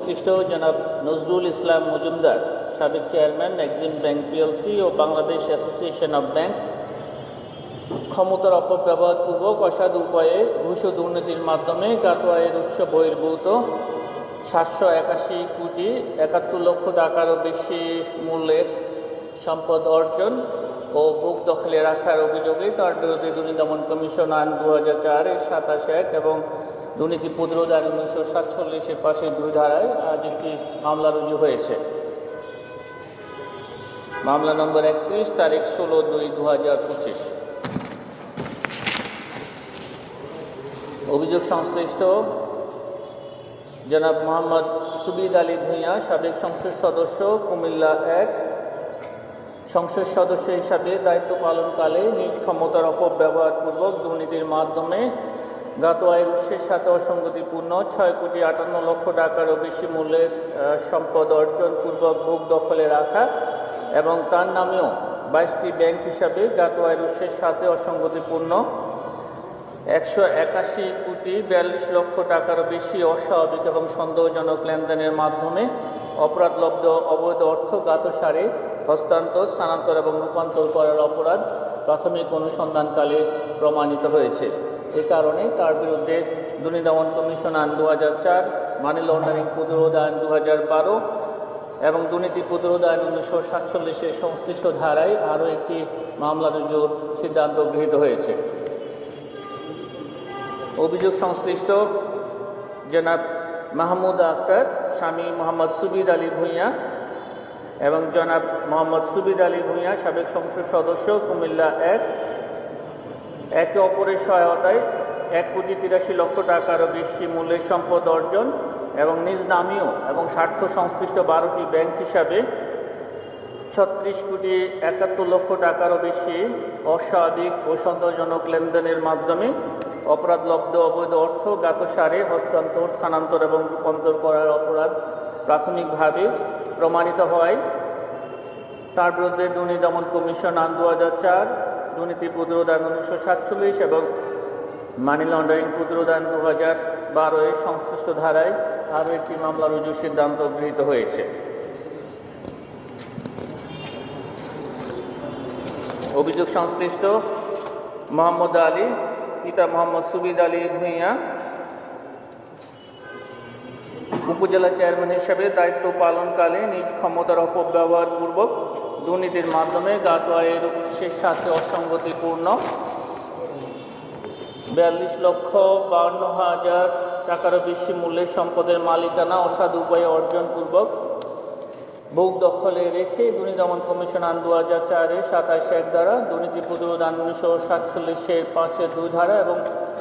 সংশ্লিষ্ট জনাব নজরুল ইসলাম মজুমদার, সাবেক চেয়ারম্যান, এক্সিম ব্যাংক পিএলসি ও বাংলাদেশ অ্যাসোসিয়েশন অব ব্যাংকস, ক্ষমতার অপব্যবহারপূর্বক অসাধু উপায়ে ঘুষ ও দুর্নীতির মাধ্যমে জ্ঞাত আয়ের উৎস বহির্ভূত 781,71,71,00,000 টাকারও বেশি মূল্যের সম্পদ অর্জন ও বুক দখলে রাখার অভিযোগে তার বিরুদ্ধে দুর্নীতি দমন কমিশন আইন 2004-এর 27(1) এবং দুর্নীতি প্রতিরোধ আইন 1947-এর 5-2 ধারায় আজ একটি মামলা রুজু হয়েছে। মামলা নম্বর 31, তারিখ 16/2/2025। অভিযোগ সংশ্লিষ্ট জনাব মোহাম্মদ সুবিদ আলী ভূঁইয়া, সাবেক সংসদ সদস্য, কুমিল্লা 1, সংসদ সদস্য হিসাবে দায়িত্ব পালনকালে নিজ ক্ষমতার অপব্যবহারপূর্বক দুর্নীতির মাধ্যমে জ্ঞাত আয়ের উৎসের সাথে অসঙ্গতিপূর্ণ 6,58,00,000 টাকারও বেশি মূল্যের সম্পদ অর্জন পূর্বক বুক দখলে রাখা এবং তার নামেও 22টি ব্যাংক হিসাবে জ্ঞাত আয়ের উৎসের সাথে অসঙ্গতিপূর্ণ 181,42,00,000 টাকারও বেশি অস্বাভাবিক এবং সন্দেহজনক লেনদেনের মাধ্যমে অপরাধলব্ধ অবৈধ অর্থ জ্ঞাতসারে হস্তান্তর, স্থানান্তর এবং রূপান্তর করার অপরাধ প্রাথমিক অনুসন্ধানকালে প্রমাণিত হয়েছে। এ কারণে তার বিরুদ্ধে দুর্নীতি দমন কমিশন আইন 2004, মানি লন্ডারিং প্রতিরোধ আইন 2012 এবং দুর্নীতি প্রতিরোধ আইন 1947-এর সংশ্লিষ্ট ধারায় আরও একটি মামলা রুজুর সিদ্ধান্ত গৃহীত হয়েছে। অভিযোগ সংশ্লিষ্ট জনাব মাহমুদ আক্তার, স্বামী মোহাম্মদ সুবিদ আলী ভূঁইয়া এবং জনাব মোহাম্মদ সুবিদ আলী ভূঁইয়া, সাবেক সংসদ সদস্য, কুমিল্লা 1, একে অপরের সহায়তায় 1,83,00,000 টাকারও বেশি মূল্যের সম্পদ অর্জন এবং নিজ নামীয় এবং স্বার্থ সংশ্লিষ্ট 12টি ব্যাংক হিসাবে 36,71,00,000 টাকারও বেশি অস্বাভাবিক ও সন্দেহজনক লেনদেনের মাধ্যমে অপরাধলব্ধ অবৈধ অর্থ জ্ঞাতসারে হস্তান্তর, স্থানান্তর এবং রূপান্তর করার অপরাধ প্রাথমিকভাবে প্রমাণিত হয় তার বিরুদ্ধে দুর্নীতি দমন কমিশন আইন 2004, দুর্নীতি প্রতিরোধ আইন 1947 এবং মানি লন্ডারিং প্রতিরোধ আইন 2012-এর সংশ্লিষ্ট ধারায় আরও একটি মামলা রুজুর সিদ্ধান্ত গৃহীত হয়েছে। অভিযোগ সংশ্লিষ্ট মোহাম্মদ আলী, পিতা মোহাম্মদ সুবিদ আলী ভূঁইয়া, উপজেলা চেয়ারম্যান হিসেবে দায়িত্ব পালনকালে নিজ ক্ষমতার অপব্যবহারপূর্বক দুর্নীতির মাধ্যমে জ্ঞাত আয়ের উৎসের সাথে অসঙ্গতিপূর্ণ 42,52,000 টাকারও বেশি মূল্যের সম্পদের মালিকানা অসাধু উপায়ে অর্জনপূর্বক বুক দখলে রেখে দুর্নীতি দমন কমিশন আইন 2004-এর 27(1) ধারা, দুর্নীতি প্রতিরোধ আইন 1947-এর 5-2 ধারা এবং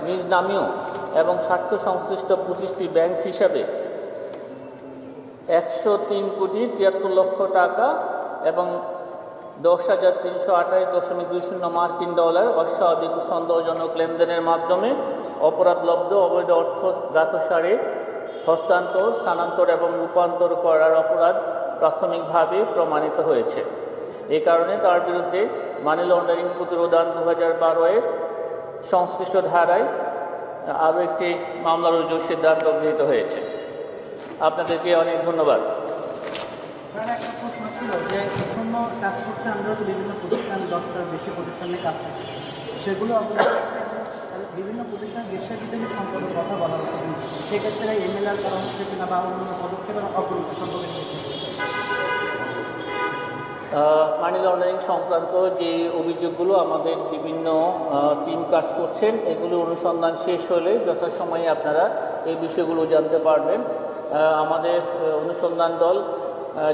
নিজ নামীয় এবং স্বার্থ সংশ্লিষ্ট 25টি ব্যাংক হিসাবে 103,73,00,000 টাকা এবং 10,328.20 মার্কিন ডলার অস্বাভাবিক ও সন্দেহজনক লেনদেনের মাধ্যমে অপরাধলব্ধ অবৈধ অর্থ জ্ঞাতসারে হস্তান্তর, স্থানান্তর এবং রূপান্তর করার অপরাধ প্রাথমিকভাবে প্রমাণিত হয়েছে। এই কারণে তার বিরুদ্ধে মানি লন্ডারিং প্রতিরোধ আইন 2012-এর সংশ্লিষ্ট ধারায় আরও একটি মামলা রুজুর সিদ্ধান্ত গৃহীত হয়েছে। আপনাদেরকে অনেক ধন্যবাদ। একটা প্রশ্ন ছিল যে অন্য কাজ করছে, আমরা তো বিভিন্ন প্রতিষ্ঠান 10টার বেশি প্রতিষ্ঠানে কাজ করছি, সেগুলো বিভিন্ন প্রতিষ্ঠান ব্যবসা বিদেশি সম্পর্কে কথা বলা হচ্ছে, সেক্ষেত্রে এমএলআর করা হচ্ছে কিনা বা অন্য পদক্ষেপের অগ্রগতি সম্পর্কে মানি লন্ডারিং সংক্রান্ত যে অভিযোগগুলো আমাদের বিভিন্ন টিম কাজ করছেন, এগুলো অনুসন্ধান শেষ হলে যথাসময়ে আপনারা এই বিষয়গুলো জানতে পারবেন। আমাদের অনুসন্ধান দল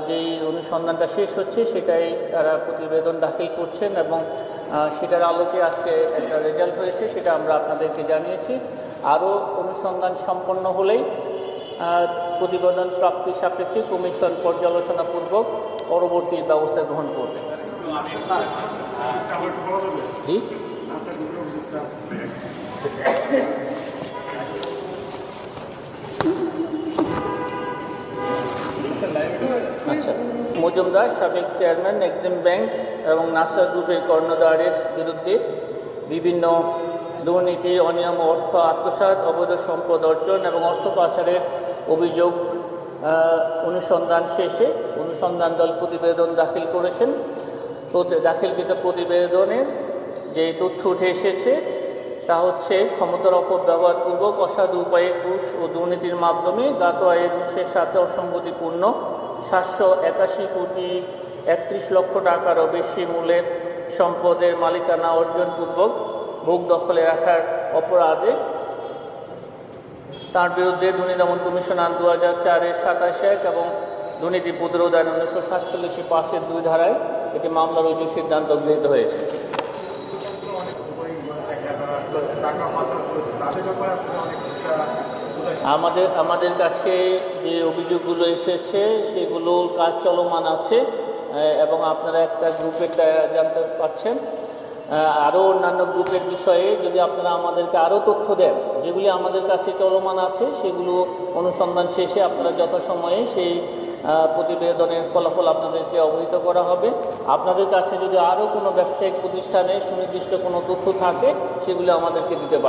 যেই অনুসন্ধানটা শেষ হচ্ছে সেটাই তারা প্রতিবেদন দাখিল করছেন এবং সেটার আলোকে আজকে একটা রেজাল্ট হয়েছে, সেটা আমরা আপনাদেরকে জানিয়েছি। আরও অনুসন্ধান সম্পন্ন হলেই প্রতিবেদন প্রাপ্তির সাপেক্ষে কমিশন পর্যালোচনাপূর্বক পরবর্তী ব্যবস্থা গ্রহণ করবে। জি, আচ্ছা। মজুমদার, সাবেক চেয়ারম্যান, এক্সিম ব্যাংক এবং নাসার গ্রুপের কর্ণধারের বিরুদ্ধে বিভিন্ন দুর্নীতি, অনিয়ম, অর্থ আত্মসাৎ, অবৈধ সম্পদ অর্জন এবং অর্থ পাচারের অভিযোগ অনুসন্ধান শেষে অনুসন্ধান দল প্রতিবেদন দাখিল করেছেন। দাখিলকৃত প্রতিবেদনের যে তথ্য উঠে এসেছে তা হচ্ছে ক্ষমতার অপব্যবহারপূর্বক অসাধু উপায়ে ঘুষ ও দুর্নীতির মাধ্যমে জ্ঞাত আয়ের উৎসের সাথে অসঙ্গতিপূর্ণ 781,31,00,000 টাকারও বেশি মূল্যের সম্পদের মালিকানা অর্জনপূর্বক ভোগ দখলে রাখার অপরাধে তার বিরুদ্ধে দুর্নীতি দমন কমিশন আইন 2004-এর 27 এবং দুর্নীতি প্রতিরোধ আইন 1947-5-2 ধারায় এটি মামলা রুজুর সিদ্ধান্ত গৃহীত হয়েছে। আমাদের কাছে যে অভিযোগগুলো এসেছে সেগুলোর কাজ চলমান আছে এবং আপনারা একটা গ্রুপেরটা জানতে পাচ্ছেন। আরও অন্যান্য গ্রুপের বিষয়ে যদি আপনারা আমাদেরকে আরও তথ্য দেন যেগুলি আমাদের কাছে চলমান আছে সেগুলো অনুসন্ধান শেষে আপনারা যথাসময়ে সেই প্রতিবেদনের ফলাফল আপনাদেরকে অবহিত করা হবে। আপনাদের কাছে যদি আরও কোনো ব্যবসায়িক প্রতিষ্ঠানে সুনির্দিষ্ট কোনো তথ্য থাকে সেগুলো আমাদেরকে দিতে পারে।